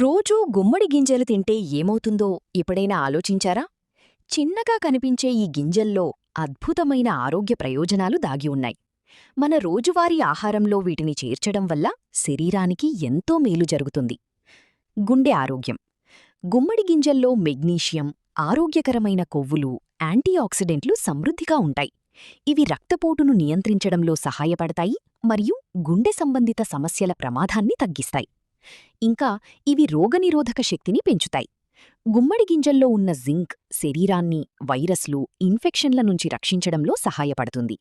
రోజూ గుమ్మడి గింజలు తింటే ఏమవుతుందో ఎప్పుడైనా ఆలోచించారా? చిన్నగా కనిపించే ఈ గింజల్లో అద్భుతమైన ఆరోగ్య ప్రయోజనాలు దాగి ఉన్నాయి. మన రోజువారీ ఆహారంలో వీటిని చేర్చడం వల్ల శరీరానికి ఎంతో మేలు జరుగుతుంది. గుండె ఆరోగ్యం. గుమ్మడి గింజల్లో మెగ్నీషియం, ఆరోగ్యకరమైన కొవ్వులు, యాంటీఆక్సిడెంట్లు సమృద్ధిగా ఉంటాయి. ఇవి రక్తపోటును నియంత్రించడంలో సహాయపడతాయి మరియు గుండె సంబంధిత సమస్యల ప్రమాదాన్ని తగ్గిస్తాయి. ఇంకా ఇవి రోగనిరోధక శక్తిని పెంచుతాయి. గుమ్మడి గింజల్లో ఉన్న జింక్ శరీరాన్ని వైరస్లు, ఇన్ఫెక్షన్ల నుంచి రక్షించడంలో సహాయపడుతుంది.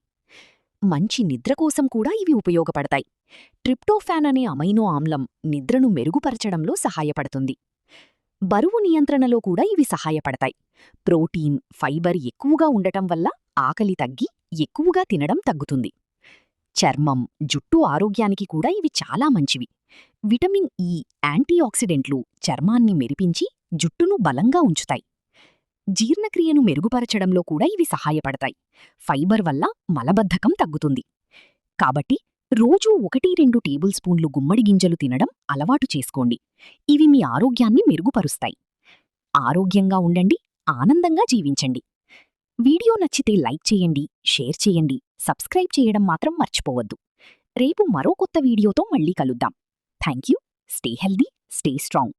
మంచి నిద్ర కోసం కూడా ఇవి ఉపయోగపడతాయి. ట్రిప్టోఫాన్ అనే అమైనో ఆమ్లం నిద్రను మెరుగుపరచడంలో సహాయపడుతుంది. బరువు నియంత్రణలో కూడా ఇవి సహాయపడతాయి. ప్రోటీన్, ఫైబర్ ఎక్కువగా ఉండటం వల్ల ఆకలి తగ్గి ఎక్కువగా తినడం తగ్గుతుంది. చర్మం, జుట్టు ఆరోగ్యానికి కూడా ఇవి చాలా మంచివి. విటమిన్ ఈ, యాంటీఆక్సిడెంట్లు చర్మాన్ని మెరిపించి జుట్టును బలంగా ఉంచుతాయి. జీర్ణక్రియను మెరుగుపరచడంలో కూడా ఇవి సహాయపడతాయి. ఫైబర్ వల్ల మలబద్ధకం తగ్గుతుంది. కాబట్టి రోజూ 1-2 టేబుల్ స్పూన్లు గుమ్మడి గింజలు తినడం అలవాటు చేసుకోండి. ఇవి మీ ఆరోగ్యాన్ని మెరుగుపరుస్తాయి. ఆరోగ్యంగా ఉండండి, ఆనందంగా జీవించండి. వీడియో నచ్చితే లైక్ చేయండి, షేర్ చేయండి, సబ్స్క్రైబ్ చేయడం మాత్రం మర్చిపోవద్దు. రేపు మరో కొత్త వీడియోతో మళ్ళీ కలుద్దాం. Thank you. Stay healthy, stay strong.